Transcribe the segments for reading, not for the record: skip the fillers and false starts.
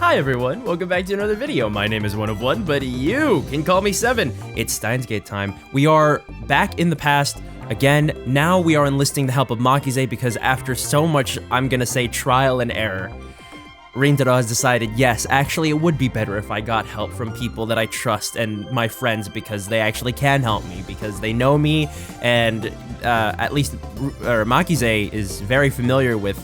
Hi everyone, welcome back to another video. My name is One of One, but you can call me Seven. It's Steins Gate time. We are back in the past again. Now we are enlisting the help of Makize because after so much, I'm gonna say trial and error, Rindaro has decided, yes, actually it would be better if I got help from people that I trust and my friends because they actually can help me, because they know me, and at least Makize is very familiar with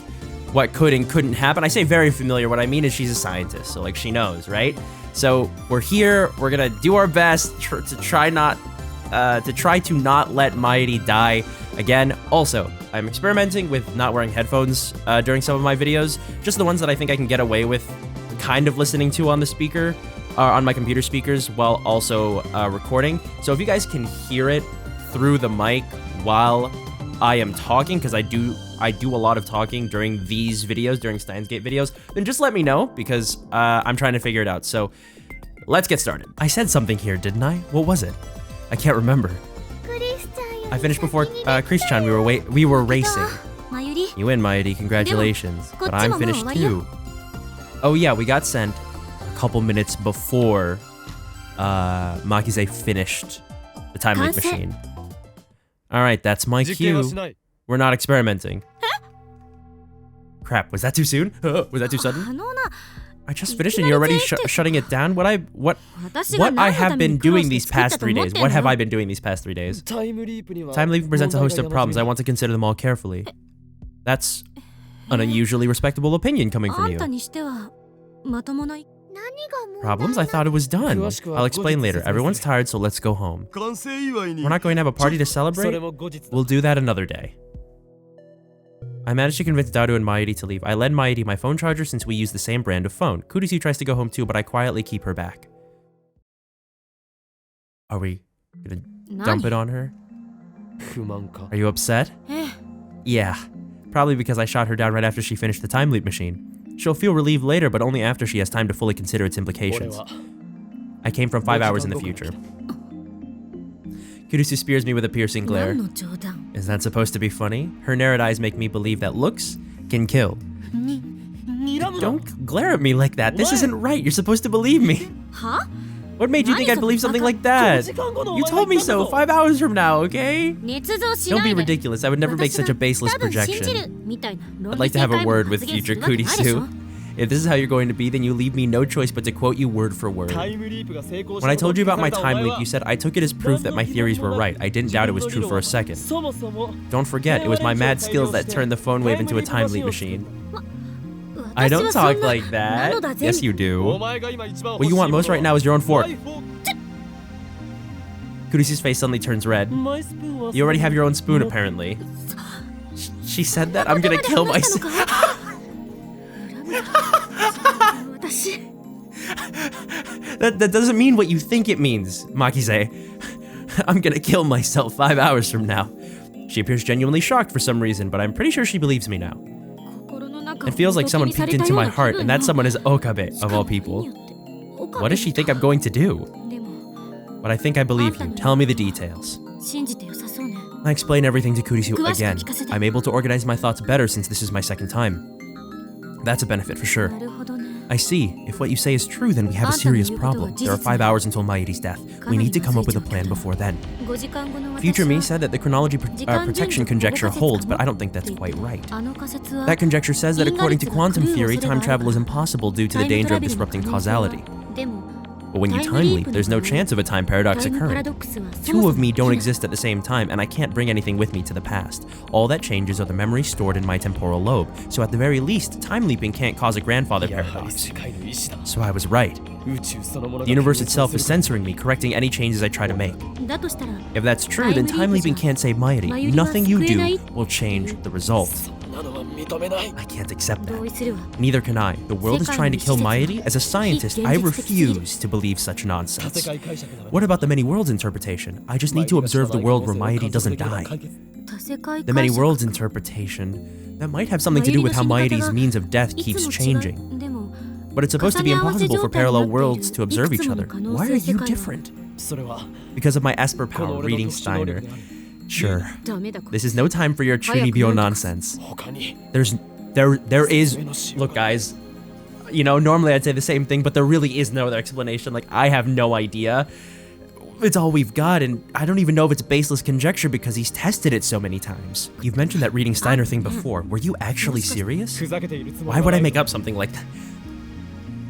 what could and couldn't happen. I say very familiar, what I mean is she's a scientist, so like she knows, right? So we're here, we're gonna do our best to try to not let Mighty die again. Also, I'm experimenting with not wearing headphones during some of my videos, just the ones that I think I can get away with kind of listening to on the speaker, on my computer speakers, while also recording. So if you guys can hear it through the mic while I am talking, because I do a lot of talking during these videos, during Steins Gate videos, then just let me know, because I'm trying to figure it out. So let's get started. I said something here, didn't I? What was it? I can't remember. I finished before Chris-chan. We were racing. You win, Mighty. Congratulations. But I'm finished too. Oh yeah, we got sent a couple minutes before Makize finished the time leak machine. Alright, that's my cue. We're not experimenting. Crap, was that too soon? Was that too sudden? I just finished and you're already shutting it down? What I have been doing these past 3 days? What have I been doing these past 3 days? Time leap presents a host of problems. I want to consider them all carefully. That's an unusually respectable opinion coming from you. Problems? I thought it was done. I'll explain later. Everyone's tired, so let's go home. We're not going to have a party to celebrate? We'll do that another day. I managed to convince Daru and Mighty to leave. I lend Mighty my phone charger since we use the same brand of phone. Kurisu tries to go home too, but I quietly keep her back. Are we gonna dump it on her? Are you upset? Yeah. Probably because I shot her down right after she finished the time leap machine. She'll feel relieved later, but only after she has time to fully consider its implications. I came from 5 hours in the future. Kurisu spears me with a piercing glare. Is that supposed to be funny? Her narrowed eyes make me believe that looks can kill. Don't glare at me like that. This isn't right. You're supposed to believe me. Huh? What made you think I'd believe something like that? You told me so 5 hours from now, okay? Don't be ridiculous. I would never make such a baseless projection. I'd like to have a word with future Kurisu. If this is how you're going to be, then you leave me no choice but to quote you word for word. When I told you about my time leap, you said I took it as proof that my theories were right. I didn't doubt it was true for a second. Don't forget, it was my mad skills that turned the phone wave into a time leap machine. I don't talk like that. Yes, you do. What you want most right now is your own fork. Kurisu's face suddenly turns red. You already have your own spoon, apparently. She said that? I'm gonna kill myself. That doesn't mean what you think it means, Makize. I'm gonna kill myself 5 hours from now. She appears genuinely shocked for some reason, but I'm pretty sure she believes me now. It feels like someone peeked into my heart, and that someone is Okabe, of all people. What does she think I'm going to do? But I think I believe you. Tell me the details. I explain everything to Kurisu again. I'm able to organize my thoughts better since this is my second time. That's a benefit for sure. I see. If what you say is true, then we have a serious problem. There are 5 hours until Mighty's death. We need to come up with a plan before then. Future me said that the chronology protection conjecture holds, but I don't think that's quite right. That conjecture says that according to quantum theory, time travel is impossible due to the danger of disrupting causality. But when you time leap, there's no chance of a time paradox occurring. Two of me don't exist at the same time, and I can't bring anything with me to the past. All that changes are the memories stored in my temporal lobe, so at the very least, time leaping can't cause a grandfather paradox. So I was right. The universe itself is censoring me, correcting any changes I try to make. If that's true, then time leaping can't save Mighty. Nothing you do will change the result. I can't accept that. Neither can I. The world is trying to kill Mighty. As a scientist, I refuse to believe such nonsense. What about the many worlds interpretation? I just need to observe the world where Mighty doesn't die. The many worlds interpretation, that might have something to do with how Mighty's means of death keeps changing. But it's supposed to be impossible for parallel worlds to observe each other. Why are you different? Because of my Esper power, reading Steiner. Sure. This is no time for your Chunibyo nonsense. There is... Look, guys. You know, normally I'd say the same thing, but there really is no other explanation. Like, I have no idea. It's all we've got, and I don't even know if it's baseless conjecture because he's tested it so many times. You've mentioned that reading Steiner thing before. Were you actually serious? Why would I make up something like that?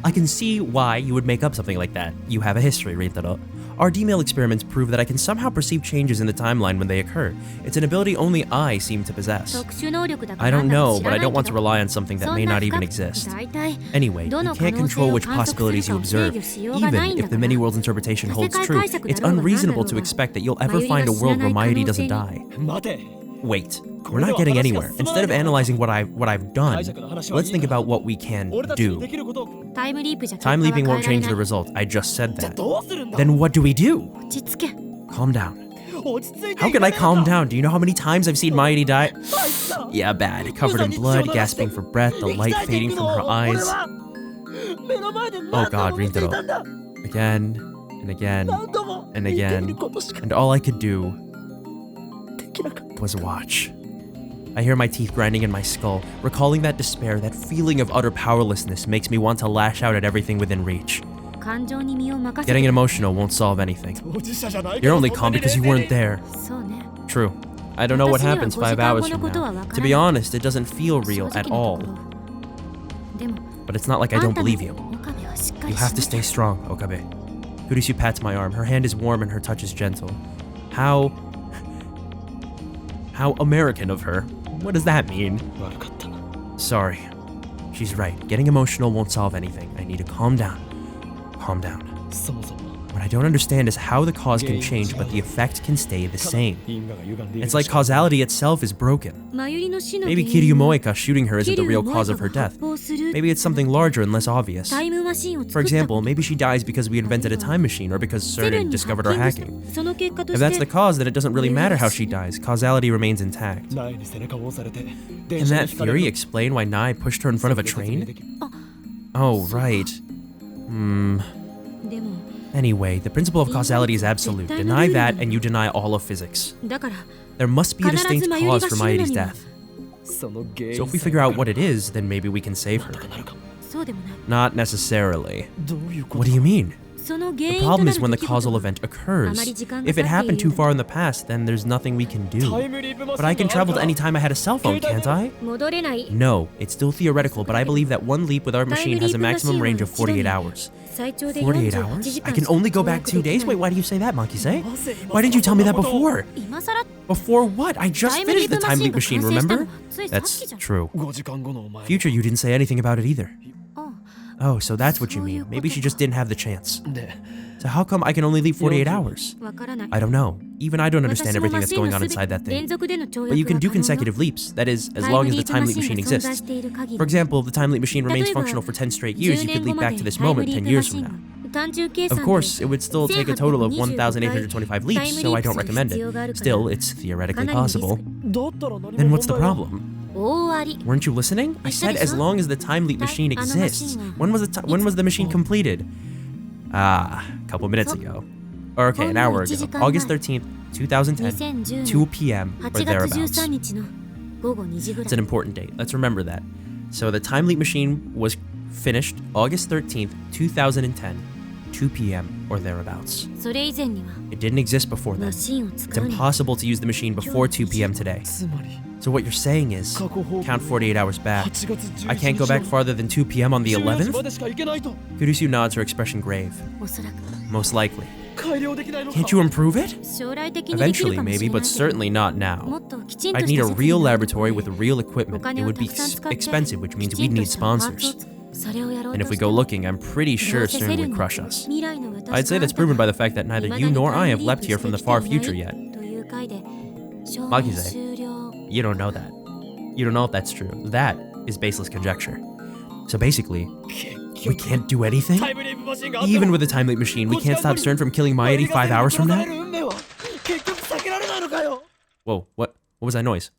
I can see why you would make up something like that. You have a history, Rintaro. Our D-mail experiments prove that I can somehow perceive changes in the timeline when they occur. It's an ability only I seem to possess. I don't know, but I don't want to rely on something that may not even exist. Anyway, you can't control which possibilities you observe. Even if the many-worlds interpretation holds true, it's unreasonable to expect that you'll ever find a world where Mayuri doesn't die. Wait, we're not getting anywhere. Instead of analyzing what I've done, let's think about what we can do. Time leaping won't change the result. I just said that. Then what do we do? Calm down. How can I calm down? Do you know how many times I've seen Mayuri die? Yeah, bad. Covered in blood, gasping for breath, the light fading from her eyes. Oh god, Rintaro. Again, and again, and again. And all I could do was watch. I hear my teeth grinding in my skull. Recalling that despair, that feeling of utter powerlessness makes me want to lash out at everything within reach. Getting emotional won't solve anything. You're only calm because you weren't there. True. I don't know what happens 5 hours from now. To be honest, it doesn't feel real at all. But it's not like I don't believe you. You have to stay strong, Okabe. Kurisu pats my arm. Her hand is warm and her touch is gentle. How American of her. What does that mean? Sorry. She's right. Getting emotional won't solve anything. I need to calm down. Calm down. What I don't understand is how the cause can change, but the effect can stay the same. It's like causality itself is broken. Maybe Kiryu Moeka shooting her isn't the real cause of her death. Maybe it's something larger and less obvious. For example, maybe she dies because we invented a time machine or because CERN discovered our hacking. If that's the cause, then it doesn't really matter how she dies. Causality remains intact. Can that theory explain why Nai pushed her in front of a train? Oh, right. Anyway, the principle of causality is absolute. Deny that and you deny all of physics. There must be a distinct cause for Mayuri's death. So if we figure out what it is, then maybe we can save her. Not necessarily. What do you mean? The problem is when the causal event occurs. If it happened too far in the past, then there's nothing we can do. But I can travel to any time I had a cell phone, can't I? No, it's still theoretical, but I believe that one leap with our machine has a maximum range of 48 hours. 48 hours? I can only go back 2 days? Wait, why do you say that, Monkey-say? Why didn't you tell me that before? Before what? I just finished the time leap machine, remember? That's true. Future, you didn't say anything about it either. Oh, so that's what you mean. Maybe she just didn't have the chance. So how come I can only leave 48 hours? I don't know. Even I don't understand everything that's going on inside that thing. But you can do consecutive leaps. That is, as long as the time leap machine exists. For example, if the time leap machine remains functional for 10 straight years, you could leap back to this moment 10 years from now. Of course, it would still take a total of 1,825 leaps, so I don't recommend it. Still, it's theoretically possible. Then what's the problem? Weren't you listening? I said as long as the time leap machine exists. When was the machine completed? A couple minutes ago. Or okay, an hour ago. August 13th, 2010, 2 p.m. or thereabouts. It's an important date. Let's remember that. So the time leap machine was finished August 13th, 2010, 2 p.m. or thereabouts. It didn't exist before then. It's impossible to use the machine before 2 p.m. today. So what you're saying is, count 48 hours back. I can't go back farther than 2 p.m. on the 11th? Kurisu nods, her expression grave. Most likely. Can't you improve it? Eventually, maybe, but certainly not now. I'd need a real laboratory with real equipment. It would be expensive, which means we'd need sponsors. And if we go looking, I'm pretty sure CERN would crush us. I'd say that's proven by the fact that neither you nor I have leapt here from the far future yet. Makise, you don't know that. You don't know if that's true. That is baseless conjecture. So basically, we can't do anything? Even with a time leap machine, we can't stop CERN from killing Mayuri 5 hours from now? Whoa, what was that noise?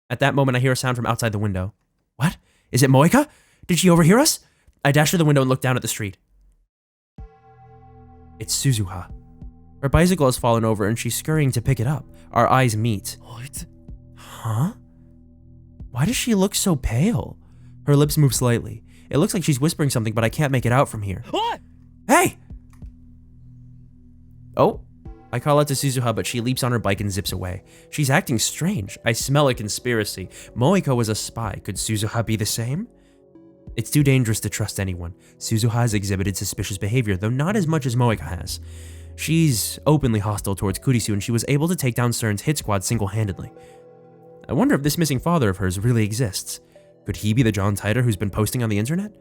At that moment, I hear a sound from outside the window. What? Is it Moeka? Did she overhear us? I dash to the window and look down at the street. It's Suzuha. Her bicycle has fallen over and she's scurrying to pick it up. Our eyes meet. Huh? Why does she look so pale? Her lips move slightly. It looks like she's whispering something, but I can't make it out from here. Hey! Oh, I call out to Suzuha, but she leaps on her bike and zips away. She's acting strange. I smell a conspiracy. Moeka was a spy. Could Suzuha be the same? It's too dangerous to trust anyone. Suzuha has exhibited suspicious behavior, though not as much as Moeka has. She's openly hostile towards Kurisu, and she was able to take down Stern's hit squad single-handedly. I wonder if this missing father of hers really exists. Could he be the John Titor who's been posting on the internet?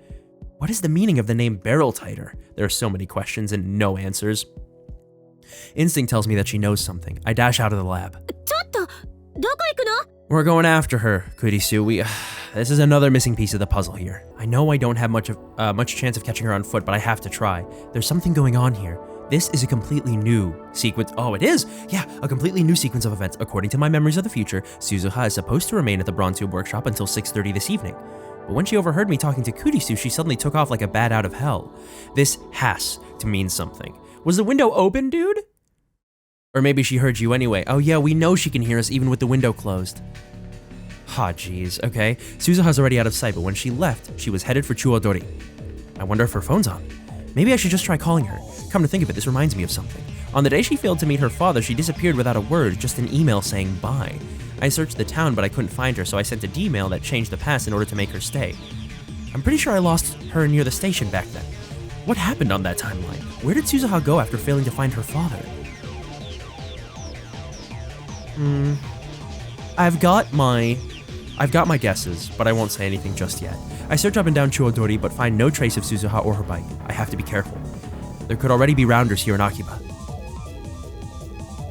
What is the meaning of the name Beryl Titor? There are so many questions and no answers. Instinct tells me that she knows something. I dash out of the lab. We're going after her, Kurisu. This is another missing piece of the puzzle here. I know I don't have much chance of catching her on foot, but I have to try. There's something going on here. This is a completely new sequence. Oh, it is? Yeah, a completely new sequence of events. According to my memories of the future, Suzuha is supposed to remain at the Bronze Tube workshop until 6:30 this evening. But when she overheard me talking to Kurisu, she suddenly took off like a bat out of hell. This has to mean something. Was the window open, dude? Or maybe she heard you anyway. Oh yeah, we know she can hear us even with the window closed. Ha, jeez, okay. Suzuha's already out of sight, but when she left, she was headed for Chuodori. I wonder if her phone's on. Maybe I should just try calling her. Come to think of it, this reminds me of something. On the day she failed to meet her father, she disappeared without a word, just an email saying bye. I searched the town, but I couldn't find her, so I sent a D-mail that changed the past in order to make her stay. I'm pretty sure I lost her near the station back then. What happened on that timeline? Where did Suzuha go after failing to find her father? I've got my guesses, but I won't say anything just yet. I search up and down Chuodori, but find no trace of Suzuha or her bike. I have to be careful. There could already be rounders here in Akiba.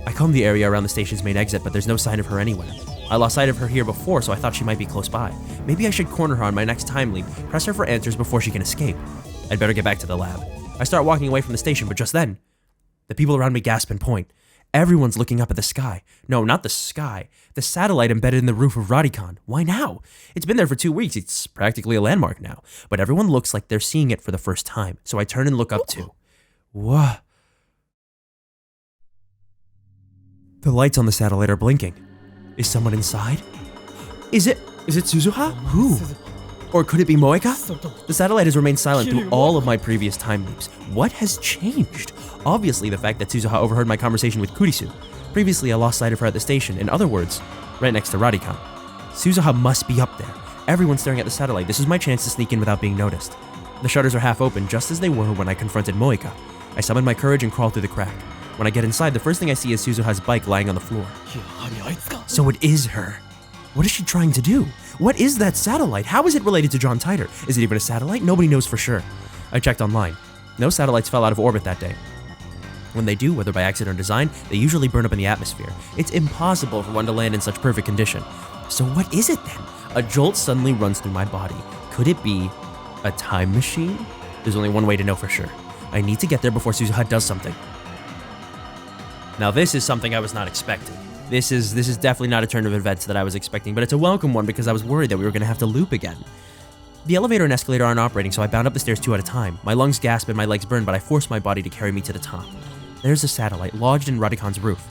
I comb the area around the station's main exit, but there's no sign of her anywhere. I lost sight of her here before, so I thought she might be close by. Maybe I should corner her on my next time leap, press her for answers before she can escape. I'd better get back to the lab. I start walking away from the station, but just then, the people around me gasp and point. Everyone's looking up at the sky. No, not the sky. The satellite embedded in the roof of Radicon. Why now? It's been there for 2 weeks. It's practically a landmark now. But everyone looks like they're seeing it for the first time. So I turn and look up too. Whoa. The lights on the satellite are blinking. Is someone inside? Is it Suzuha? Who? Or could it be Moeka? The satellite has remained silent through all of my previous time loops. What has changed? Obviously, the fact that Suzuha overheard my conversation with Kurisu. Previously, I lost sight of her at the station. In other words, right next to Radicon. Suzuha must be up there. Everyone's staring at the satellite. This is my chance to sneak in without being noticed. The shutters are half open, just as they were when I confronted Moeka. I summon my courage and crawl through the crack. When I get inside, the first thing I see is Suzuha's bike lying on the floor. So it is her. What is she trying to do? What is that satellite? How is it related to John Titor? Is it even a satellite? Nobody knows for sure. I checked online. No satellites fell out of orbit that day. When they do, whether by accident or design, they usually burn up in the atmosphere. It's impossible for one to land in such perfect condition. So what is it then? A jolt suddenly runs through my body. Could it be a time machine? There's only one way to know for sure. I need to get there before Suzuha does something. Now this is something I was not expecting. This is definitely not a turn of events that I was expecting, but it's a welcome one because I was worried that we were going to have to loop again. The elevator and escalator aren't operating, so I bound up the stairs 2 at a time. My lungs gasp and my legs burn, but I force my body to carry me to the top. There's a satellite lodged in Radicon's roof.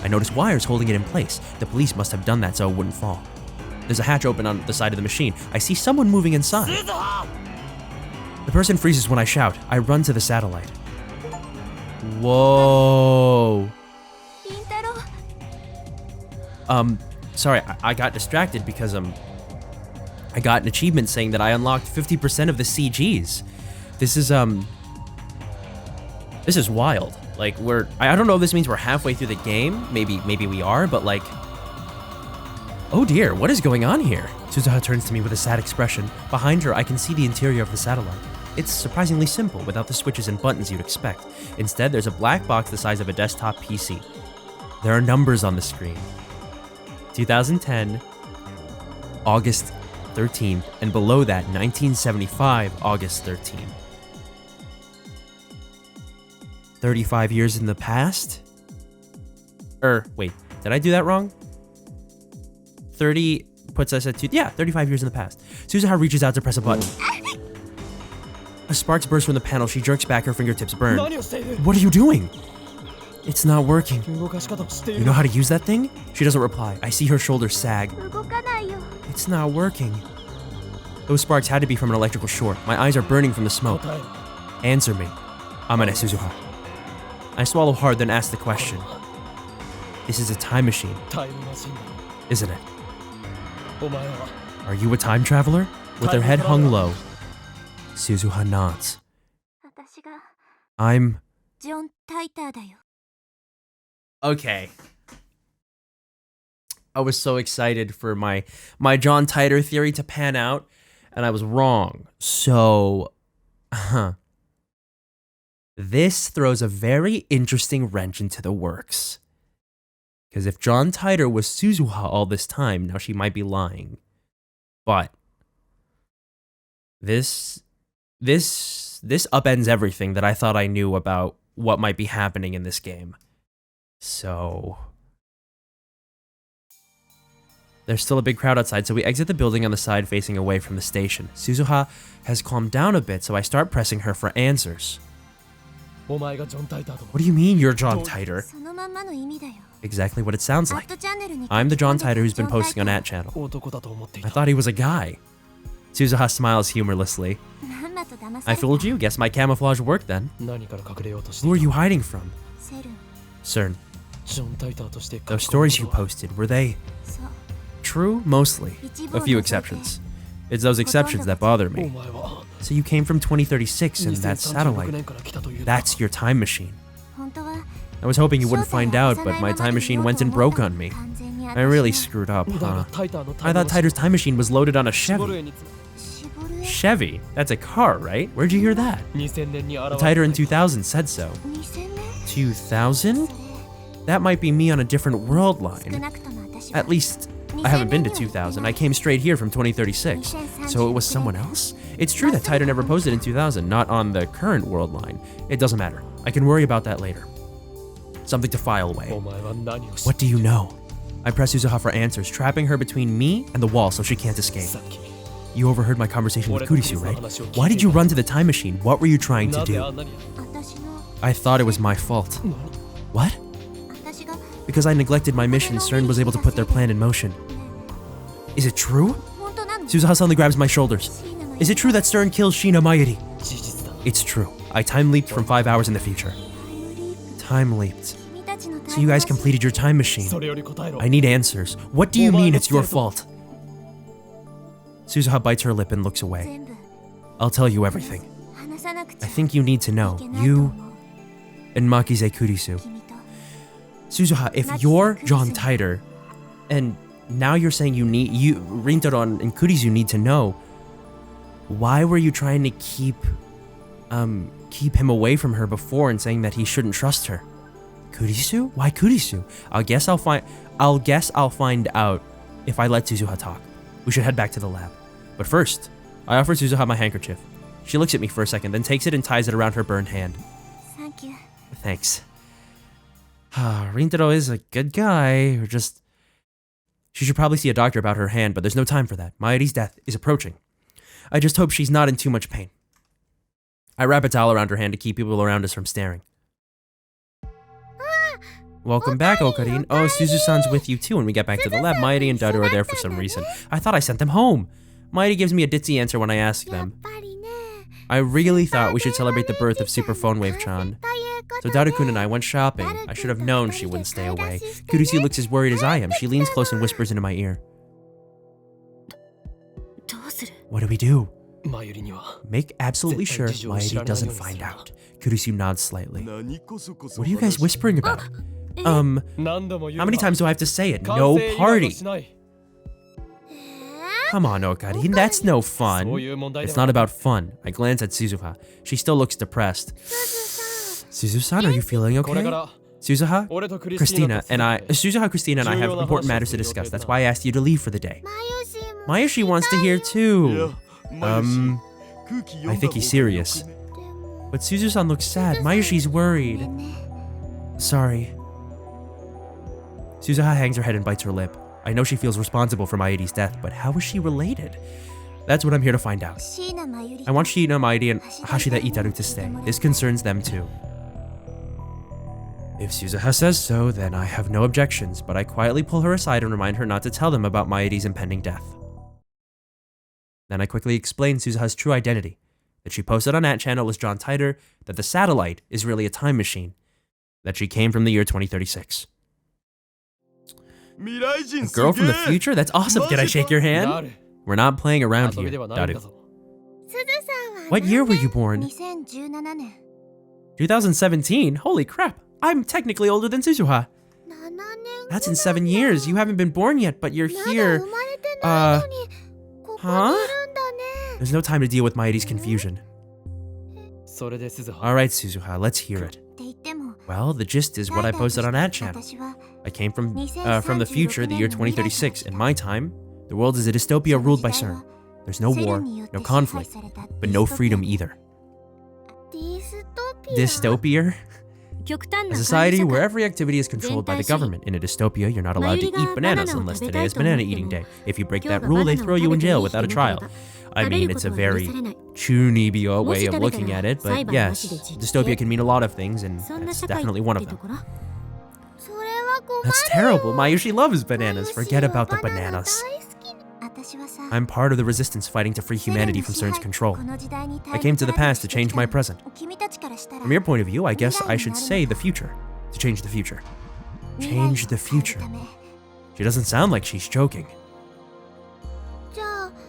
I notice wires holding it in place. The police must have done that so it wouldn't fall. There's a hatch open on the side of the machine. I see someone moving inside. The person freezes when I shout. I run to the satellite. Whoa. Sorry, I got distracted because, I got an achievement saying that I unlocked 50% of the CGs. This is wild. Like, I don't know if this means we're halfway through the game. Maybe we are, but like, oh dear, what is going on here? Suzuha turns to me with a sad expression. Behind her, I can see the interior of the satellite. It's surprisingly simple, without the switches and buttons you'd expect. Instead, there's a black box the size of a desktop PC. There are numbers on the screen. 2010, August 13th, and below that, 1975, August 13th. 35 years in the past? Wait, did I do that wrong? 30 puts us at 35 years in the past. Suzuha reaches out to press a button. A sparks burst from the panel. She jerks back, her fingertips burn. What are you doing? It's not working. You know how to use that thing? She doesn't reply. I see her shoulders sag. It's not working. Those sparks had to be from an electrical short. My eyes are burning from the smoke. Answer me. Amane Suzuha. I swallow hard, then ask the question. This is a time machine, isn't it? Are you a time traveler? With her head hung low, Suzuha nods. I'm... Okay. I was so excited for my John Titor theory to pan out, and I was wrong. So, this throws a very interesting wrench into the works. Because if John Titor was Suzuha all this time, now she might be lying. But this upends everything that I thought I knew about what might be happening in this game. So there's still a big crowd outside, so we exit the building on the side facing away from the station. Suzuha has calmed down a bit, so I start pressing her for answers. What do you mean you're John Titor? Exactly what it sounds like. I'm the John Titor who's been posting on @channel. I thought he was a guy. Suzuha smiles humorlessly. I fooled you? Guess my camouflage worked then. Who are you hiding from? CERN. Those stories you posted, were they true? Mostly. A few exceptions. It's those exceptions that bother me. So you came from 2036 and that satellite. That's your time machine. I was hoping you wouldn't find out, but my time machine went and broke on me. I really screwed up, huh? I thought Titor's time machine was loaded on a Chevy. Chevy? That's a car, right? Where'd you hear that? The Titor in 2000 said so. 2000? That might be me on a different world line. At least, I haven't been to 2000. I came straight here from 2036. So it was someone else? It's true that Titor never posted in 2000, not on the current world line. It doesn't matter. I can worry about that later. Something to file away. What do you know? I press Suzuha for answers, trapping her between me and the wall so she can't escape. You overheard my conversation with Kurisu, right? Why did you run to the time machine? What were you trying to do? I thought it was my fault. What? Because I neglected my mission, CERN was able to put their plan in motion. Is it true? Suzuha suddenly grabs my shoulders. Is it true that CERN killed Shina Mayuri? It's true. I time leaped from 5 hours in the future. Time leaped. So you guys completed your time machine. I need answers. What do you mean it's your fault? Suzuha bites her lip and looks away. I'll tell you everything. I think you need to know. You and Makize Kurisu. Suzuha, if you're John Titor, and now you're saying Rintaron and Kurisu need to know, why were you trying to keep him away from her before and saying that he shouldn't trust her? Kurisu? Why Kurisu? I'll guess I'll find out if I let Suzuha talk. We should head back to the lab. But first, I offer Suzuha my handkerchief. She looks at me for a second, then takes it and ties it around her burned hand. Thank you. Thanks. Rintaro is a good guy, she should probably see a doctor about her hand, but there's no time for that. Mayuri's death is approaching. I just hope she's not in too much pain. I wrap a towel around her hand to keep people around us from staring. Welcome back, Okarin. Oh, Suzu-san's with you too when we get back to the lab. Mayuri and Daru are there for some reason. I thought I sent them home. Mayuri gives me a ditzy answer when I ask them. I really thought we should celebrate the birth of Super Phone Wave-chan. So Daru-kun and I went shopping. I should have known she wouldn't stay away. Kurisu looks as worried as I am. She leans close and whispers into my ear. What do we do? Make absolutely sure Mayuri doesn't find out. Kurisu nods slightly. What are you guys whispering about? How many times do I have to say it? No party! Come on, Okarin, that's no fun. It's not about fun. I glance at Suzuha. She still looks depressed. Suzu-san, are you feeling okay? Suzuha, Christina, and I have important matters to discuss. That's why I asked you to leave for the day. Mayushi wants to hear too. I think he's serious. But Suzu-san looks sad. Mayushi's worried. Sorry. Suzuha hangs her head and bites her lip. I know she feels responsible for Mayuri's death, but how is she related? That's what I'm here to find out. I want Shina Mayuri and Hashida Itaru to stay. This concerns them too. If Suzuha says so, then I have no objections, but I quietly pull her aside and remind her not to tell them about Mayuri's impending death. Then I quickly explained Suzuha's true identity, that she posted on that channel was John Titor, that the satellite is really a time machine, that she came from the year 2036. A girl from the future? That's awesome. Can I shake your hand? We're not playing around here, Daru. What year were you born? 2017? Holy crap. I'm technically older than Suzuha. That's in 7 years. You haven't been born yet, but you're here. Huh? There's no time to deal with Mairi's confusion. Alright, Suzuha, let's hear it. Well, the gist is what I posted on that channel. I came from the future, the year 2036. In my time, the world is a dystopia ruled by CERN. There's no war, no conflict, but no freedom either. Dystopia? A society where every activity is controlled by the government. In a dystopia, you're not allowed to eat bananas unless today is banana eating day. If you break that rule, they throw you in jail without a trial. I mean, it's a very chunibyo way of looking at it, but yes, dystopia can mean a lot of things, and that's definitely one of them. That's terrible. Mayushi loves bananas. Forget about the bananas. I'm part of the resistance fighting to free humanity from CERN's control. I came to the past to change my present. From your point of view, I guess I should say the future. To change the future. Change the future. She doesn't sound like she's joking.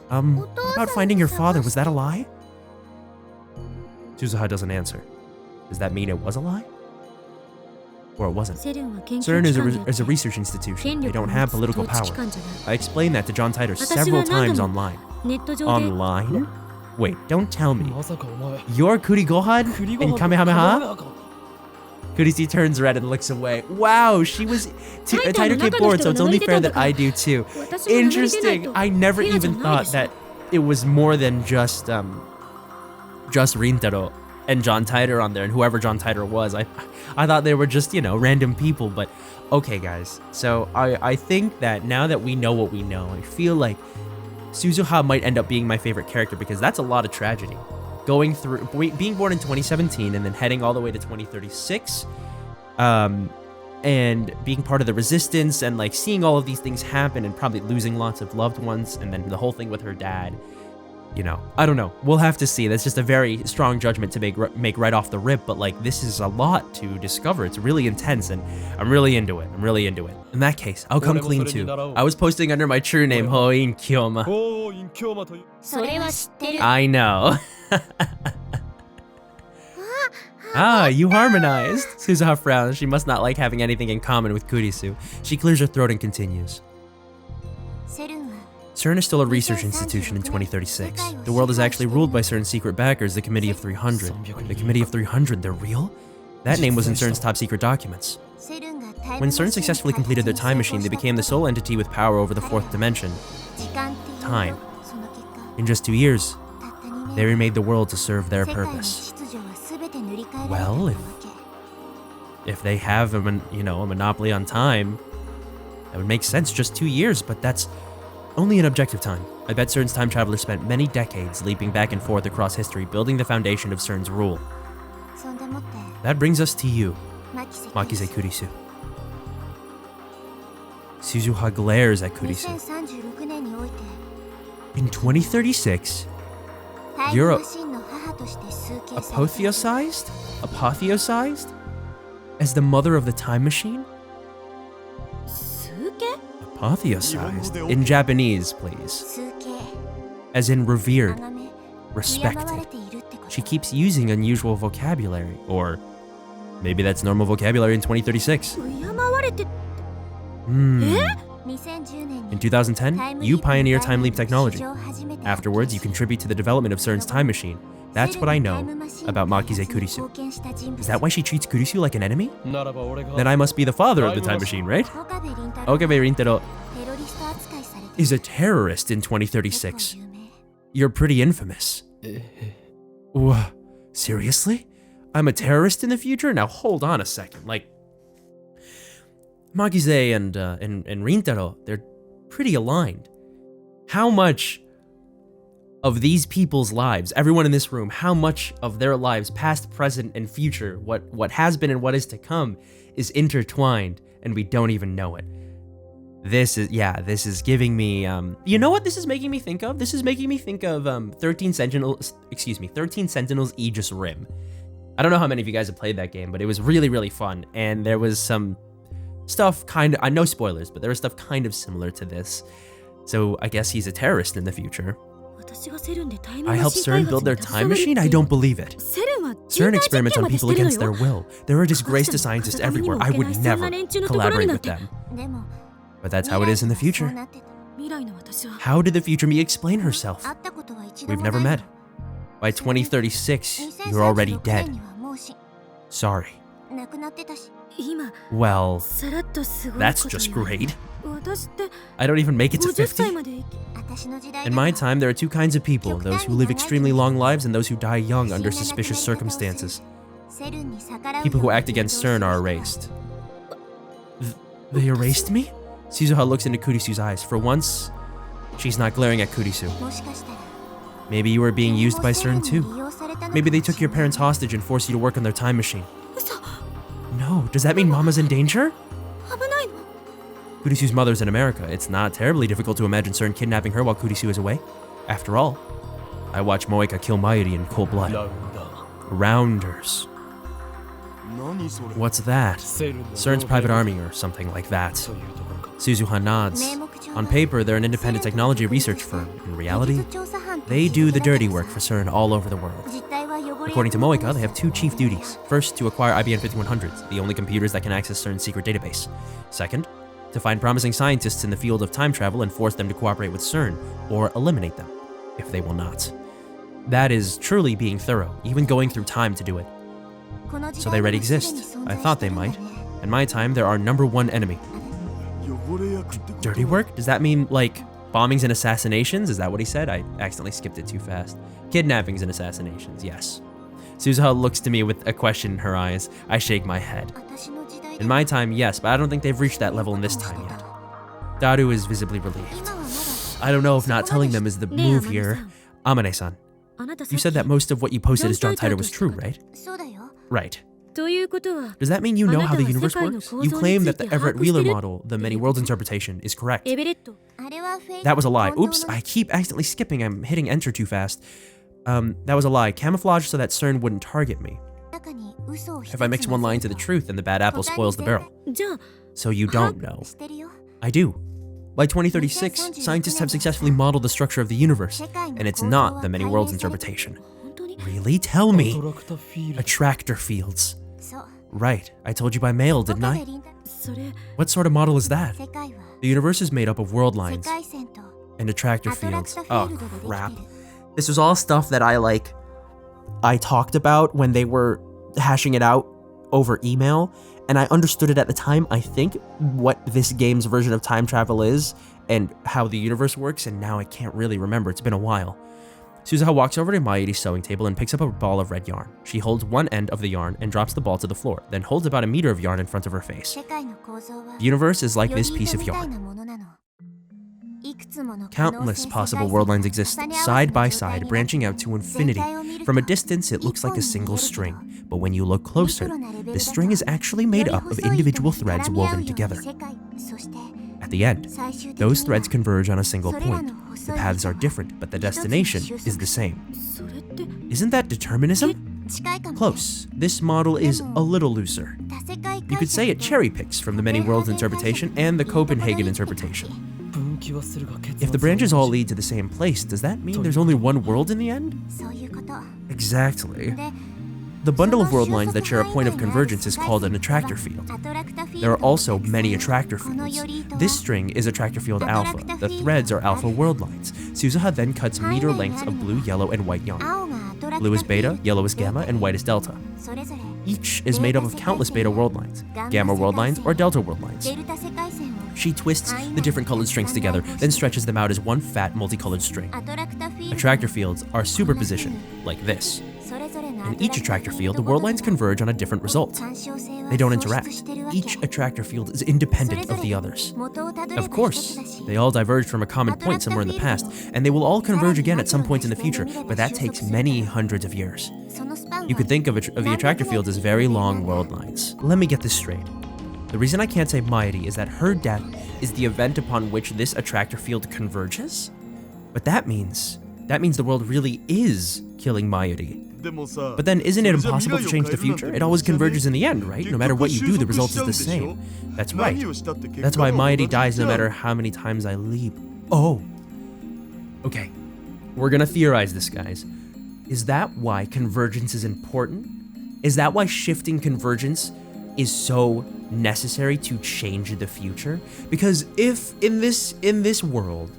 What about finding your father? Was that a lie? Suzuha doesn't answer. Does that mean it was a lie? Or it wasn't? CERN is a research institution. They don't have political power. I explained that to John Titor several times online. Online? Wait, don't tell me. You're Kurigohan in Kamehameha? Kurisu turns red and looks away. Wow, she was... Titor came forward, so it's only fair that I do too. Interesting. I never even thought that it was more than just Rintaro and John Titor on there, and whoever John Titor was. I thought they were just, you know, random people, but okay, guys. So I think that now that we know what we know, I feel like Suzuha might end up being my favorite character because that's a lot of tragedy. Going through, being born in 2017 and then heading all the way to 2036, and being part of the resistance and like seeing all of these things happen and probably losing lots of loved ones, and then the whole thing with her dad. You know, I don't know. We'll have to see. That's just a very strong judgment to make right off the rip, but like this is a lot to discover. It's really intense and I'm really into it. In that case, I'll come clean too. I was posting under my true name, Hoin Kyoma. I know. Ah, you harmonized. Suzuha frowns. She must not like having anything in common with Kurisu. She clears her throat and continues. CERN is still a research institution in 2036. The world is actually ruled by CERN's secret backers, the Committee of 300. The Committee of 300, they're real? That name was in CERN's top secret documents. When CERN successfully completed their time machine, they became the sole entity with power over the fourth dimension. Time. In just 2 years, they remade the world to serve their purpose. Well, if they have a monopoly on time, that would make sense. Just 2 years, but that's only an objective time. I bet CERN's time travelers spent many decades leaping back and forth across history, building the foundation of CERN's rule. That brings us to you, Makise Kurisu. Suzuha glares at Kurisu. In 2036, you're apotheosized? As the mother of the time machine? Apotheosized. In Japanese, please. As in revered, respected. She keeps using unusual vocabulary, or maybe that's normal vocabulary in 2036. In 2010, you pioneer time leap technology. Afterwards, you contribute to the development of CERN's time machine. That's what I know about Makise Kurisu. Is that why she treats Kurisu like an enemy? Then I must be the father of the time machine, right? Okabe Rintaro is a terrorist in 2036. You're pretty infamous. Seriously? I'm a terrorist in the future? Now hold on a second. Like, Makise and Rintaro, they're pretty aligned. How much of these people's lives, everyone in this room, how much of their lives, past, present, and future, what has been and what is to come, is intertwined, and we don't even know it. This is giving me, you know what this is making me think of? This is making me think of 13 Sentinels Aegis Rim. I don't know how many of you guys have played that game, but it was really, really fun. And there was some stuff I know spoilers, but there was stuff kind of similar to this. So I guess he's a terrorist in the future. I helped CERN build their time machine? I don't believe it. CERN experiments on people against their will. There are disgrace to scientists everywhere. I would never collaborate with them. But that's how it is in the future. How did the future me explain herself? We've never met. By 2036, you're already dead. Sorry. Well, that's just great. I don't even make it to 50. In my time, there are two kinds of people, those who live extremely long lives and those who die young under suspicious circumstances. People who act against CERN are erased. They erased me? Shizuha looks into Kurisu's eyes. For once, she's not glaring at Kurisu. Maybe you were being used by CERN too. Maybe they took your parents hostage and forced you to work on their time machine. No, does that mean Mama's in danger? Kurisu's mother's in America. It's not terribly difficult to imagine CERN kidnapping her while Kurisu is away. After all, I watched Moeka kill Mayuri in cold blood. Rounders. What's that? CERN's private army or something like that. Shizuha nods. On paper, they're an independent technology research firm. In reality, they do the dirty work for CERN all over the world. According to Moeka, they have two chief duties. First, to acquire IBM 5100s, the only computers that can access CERN's secret database. Second, to find promising scientists in the field of time travel and force them to cooperate with CERN, or eliminate them, if they will not. That is truly being thorough, even going through time to do it. So they already exist. I thought they might. In my time, they're our #1 enemy. Dirty work? Does that mean, like, bombings and assassinations? Is that what he said? I accidentally skipped it too fast. Kidnappings and assassinations, yes. Shizuha looks to me with a question in her eyes. I shake my head. In my time, yes, but I don't think they've reached that level in this time yet. Daru is visibly relieved. I don't know if not telling them is the move here. Amane-san, you said that most of what you posted as John Titor was true, right? Right. Does that mean you know how the universe works? You claim that the Everett Wheeler model, the many worlds interpretation, is correct. That was a lie. Oops, I keep accidentally skipping. I'm hitting enter too fast. That was a lie. Camouflage so that CERN wouldn't target me. If I mix one lie into the truth, then the bad apple spoils the barrel. So you don't know. I do. By 2036, scientists have successfully modeled the structure of the universe, and it's not the many worlds interpretation. Really? Tell me. Attractor fields. Right, I told you by mail, didn't I? What sort of model is that? The universe is made up of world lines and attractor fields. Oh, crap. This was all stuff that I talked about when they were hashing it out over email, and I understood it at the time, I think, what this game's version of time travel is and how the universe works, and now I can't really remember. It's been a while. Shizuha walks over to Mayuri's sewing table and picks up a ball of red yarn. She holds one end of the yarn and drops the ball to the floor, then holds about a meter of yarn in front of her face. The universe is like this piece of yarn. Countless possible world lines exist, side by side, branching out to infinity. From a distance, it looks like a single string, but when you look closer, the string is actually made up of individual threads woven together. At the end, those threads converge on a single point. The paths are different, but the destination is the same. Isn't that determinism? Close. This model is a little looser. You could say it cherry picks from the many worlds interpretation and the Copenhagen interpretation. If the branches all lead to the same place, does that mean there's only one world in the end? Exactly. The bundle of world lines that share a point of convergence is called an attractor field. There are also many attractor fields. This string is attractor field alpha. The threads are alpha world lines. Shizuha then cuts meter lengths of blue, yellow, and white yarn. Blue is beta, yellow is gamma, and white is delta. Each is made up of countless beta world lines, gamma world lines, or delta world lines. She twists the different colored strings together, then stretches them out as one fat, multicolored string. Attractor fields are superpositioned, like this. In each attractor field, the world lines converge on a different result. They don't interact. Each attractor field is independent of the others. Of course, they all diverged from a common point somewhere in the past, and they will all converge again at some point in the future, but that takes many hundreds of years. You could think of the attractor fields as very long world lines. Let me get this straight. The reason I can't save Mayuri is that her death is the event upon which this attractor field converges? But that means the world really is killing Mayuri. But then isn't it impossible to change the future? It always converges in the end, right? No matter what you do, the result is the same. That's right. That's why Mayuri dies no matter how many times I leap. Oh. Okay. We're gonna theorize this, guys. Is that why convergence is important? Is that why shifting convergence is so necessary to change the future? Because if in this world,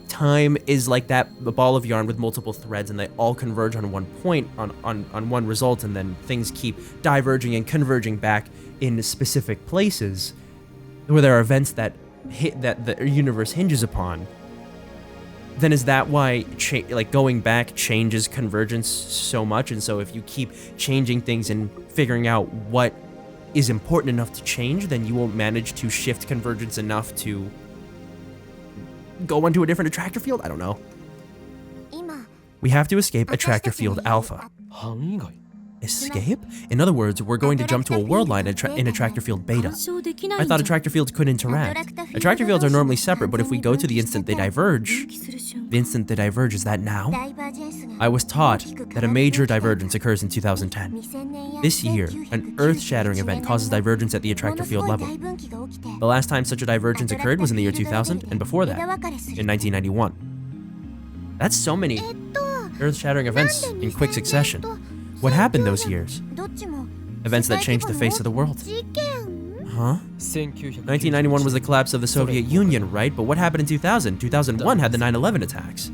time is like the ball of yarn with multiple threads and they all converge on one point, on one result, and then things keep diverging and converging back in specific places where there are events that the universe hinges upon, then is that why going back changes convergence so much? And so if you keep changing things and figuring out what is important enough to change, then you won't manage to shift convergence enough to go onto a different attractor field? I don't know. We have to escape attractor field alpha. Escape? In other words, we're going to jump to a world line in attractor field beta. I thought attractor fields could interact. Attractor fields are normally separate, but if we go to the instant they diverge, is that now? I was taught that a major divergence occurs in 2010. This year, an earth-shattering event causes divergence at the attractor field level. The last time such a divergence occurred was in the year 2000, and before that, in 1991. That's so many earth-shattering events in quick succession. What happened those years? Events that changed the face of the world. Huh? 1991 was the collapse of the Soviet Union, right? But what happened in 2000? 2001 had the 9/11 attacks.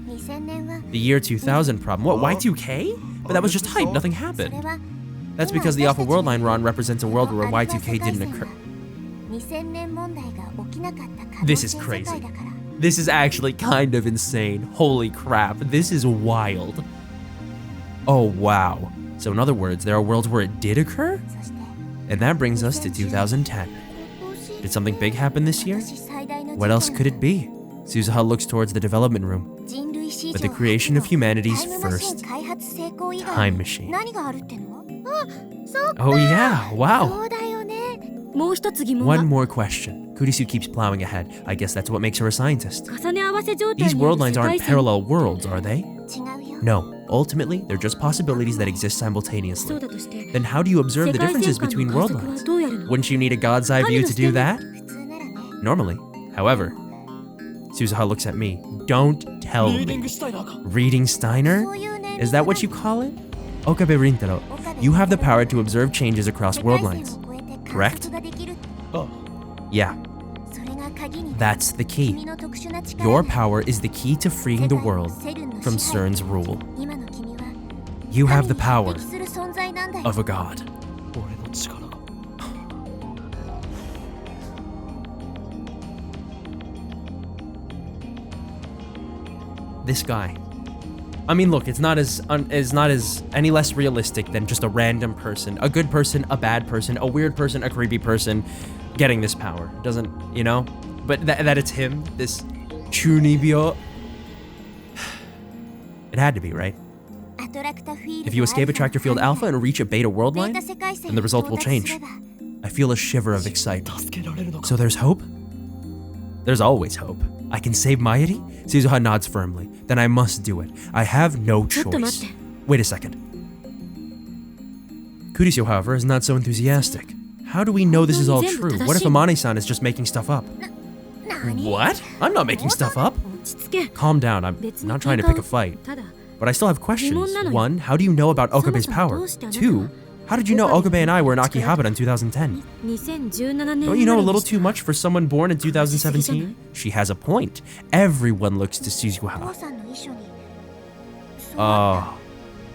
The year 2000 problem. What, Y2K? But that was just hype, nothing happened. That's because the Alpha World Line Ron represents a world where Y2K didn't occur. This is crazy. This is actually kind of insane. Holy crap, this is wild. Oh wow. So in other words, there are worlds where it did occur? And that brings us to 2010. Did something big happen this year? What else could it be? Suzuha looks towards the development room. But the creation of humanity's first time machine. Oh yeah, wow. One more question. Kurisu keeps plowing ahead. I guess that's what makes her a scientist. These world lines aren't parallel worlds, are they? No. Ultimately, they're just possibilities that exist simultaneously. Then how do you observe the differences between world lines? Wouldn't you need a god's eye view to do that? Normally. However, Suzuha looks at me. Don't tell me. Reading Steiner? Is that what you call it? Okabe Rintaro, you have the power to observe changes across world lines. Correct? Yeah. That's the key. Your power is the key to freeing the world from CERN's rule. You have the power of a god. This guy. I mean, look, it's not as any less realistic than just a random person, a good person, a bad person, a weird person, a creepy person getting this power. Doesn't, you know? But that it's him, this Chunibyo. It had to be, right? If you escape attractor field alpha and reach a beta world line, then the result will change. I feel a shiver of excitement. So there's hope? There's always hope. I can save Mayuri? Suzuha nods firmly. Then I must do it. I have no choice. Wait a second. Kurisu, however, is not so enthusiastic. How do we know this is all true? What if Amane-san is just making stuff up? What? I'm not making stuff up. Calm down, I'm not trying to pick a fight. But I still have questions. 1, how do you know about Okabe's power? 2, how did you know Okabe and I were in Akihabara in 2010? Don't you know a little too much for someone born in 2017? She has a point. Everyone looks to Suzuha. Oh,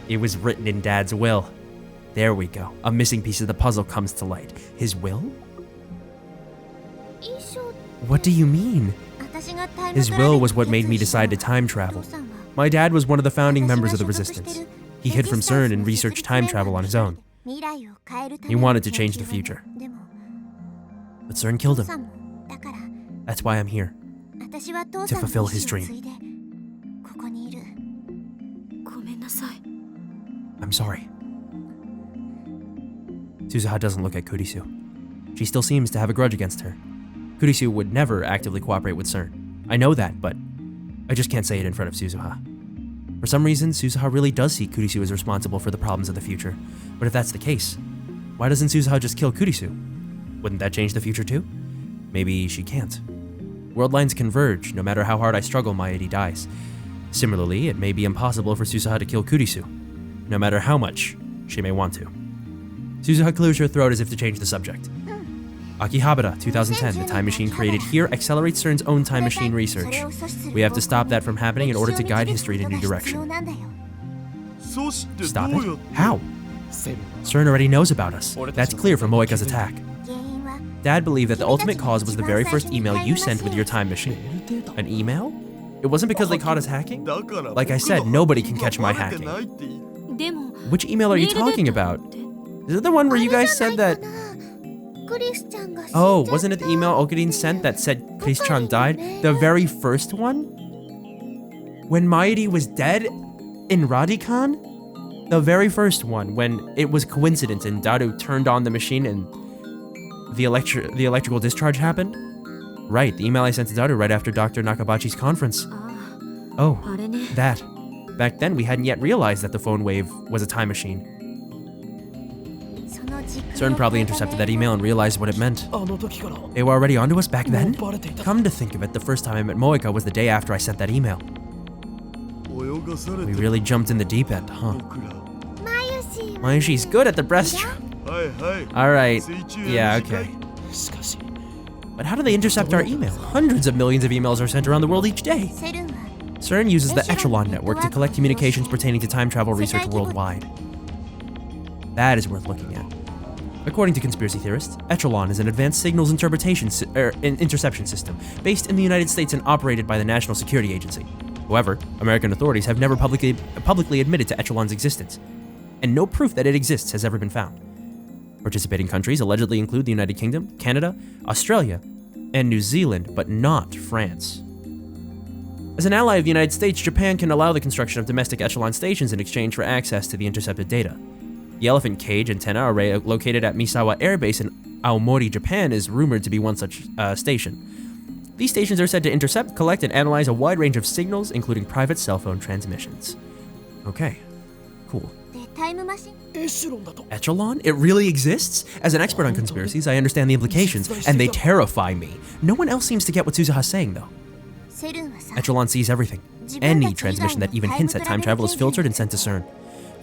it was written in Dad's will. There we go. A missing piece of the puzzle comes to light. His will? What do you mean? His will was what made me decide to time travel. My dad was one of the founding members of the Resistance. He hid from CERN and researched time travel on his own. He wanted to change the future. But CERN killed him. That's why I'm here. To fulfill his dream. I'm sorry. Suzuha doesn't look at Kurisu. She still seems to have a grudge against her. Kurisu would never actively cooperate with CERN. I know that, but I just can't say it in front of Suzuha. For some reason, Suzuha really does see Kurisu as responsible for the problems of the future. But if that's the case, why doesn't Suzuha just kill Kurisu? Wouldn't that change the future too? Maybe she can't. World lines converge. No matter how hard I struggle, my AD dies. Similarly, it may be impossible for Suzuha to kill Kurisu, no matter how much she may want to. Suzuha clears her throat as if to change the subject. Akihabara, 2010, the time machine created here accelerates CERN's own time machine research. We have to stop that from happening in order to guide history in a new direction. Stop it? How? CERN already knows about us. That's clear from Moeka's attack. Dad believed that the ultimate cause was the very first email you sent with your time machine. An email? It wasn't because they caught us hacking? Like I said, nobody can catch my hacking. Which email are you talking about? Is it the one where you guys said that... Oh, wasn't it the email Okurin sent that said Chris-chan died? The very first one? When Mairi was dead in Radikan? The very first one, when it was coincidence and Daru turned on the machine and the electrical discharge happened? Right, the email I sent to Daru right after Dr. Nakabachi's conference. Oh, that. Back then, we hadn't yet realized that the phone wave was a time machine. CERN probably intercepted that email and realized what it meant. They were already onto us back then? Come to think of it, the first time I met Moeka was the day after I sent that email. We really jumped in the deep end, huh? Mayushi's good at the breaststroke. Alright, yeah, okay. But how do they intercept our email? Hundreds of millions of emails are sent around the world each day. CERN uses the Echelon network to collect communications pertaining to time travel research worldwide. That is worth looking at. According to conspiracy theorists, Echelon is an advanced signals interception system based in the United States and operated by the National Security Agency. However, American authorities have never publicly admitted to Echelon's existence, and no proof that it exists has ever been found. Participating countries allegedly include the United Kingdom, Canada, Australia, and New Zealand, but not France. As an ally of the United States, Japan can allow the construction of domestic Echelon stations in exchange for access to the intercepted data. The elephant cage antenna array located at Misawa Air Base in Aomori, Japan is rumored to be one such station. These stations are said to intercept, collect, and analyze a wide range of signals, including private cell phone transmissions. Okay, cool. Echelon? It really exists? As an expert on conspiracies, I understand the implications, and they terrify me. No one else seems to get what Suzuha's saying, though. Echelon sees everything. Any transmission that even hints at time travel is filtered and sent to CERN.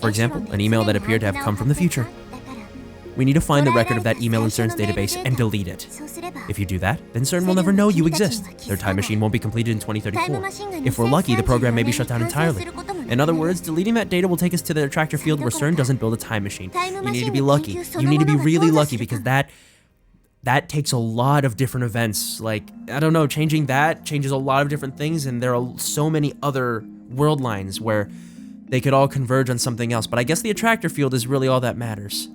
For example, an email that appeared to have come from the future. We need to find the record of that email in CERN's database and delete it. If you do that, then CERN will never know you exist. Their time machine won't be completed in 2034. If we're lucky, the program may be shut down entirely. In other words, deleting that data will take us to the attractor field where CERN doesn't build a time machine. You need to be lucky. You need to be really lucky because that takes a lot of different events. Like, I don't know, changing that changes a lot of different things, and there are so many other world lines where they could all converge on something else. But I guess the attractor field is really all that matters.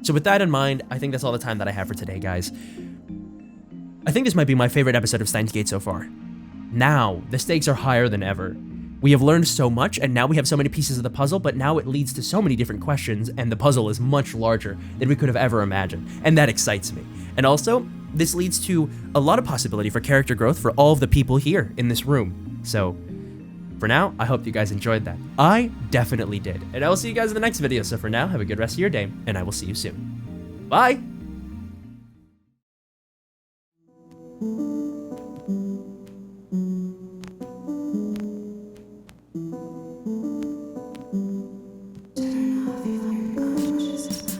So with that in mind, I think that's all the time that I have for today, guys. I think this might be my favorite episode of Steins Gate so far. Now, the stakes are higher than ever. We have learned so much, and now we have so many pieces of the puzzle, but now it leads to so many different questions, and the puzzle is much larger than we could have ever imagined, and that excites me. And also, this leads to a lot of possibility for character growth for all of the people here in this room. So, for now, I hope you guys enjoyed that. I definitely did, and I will see you guys in the next video. So for now, have a good rest of your day, and I will see you soon. Bye! Turn off your consciousness.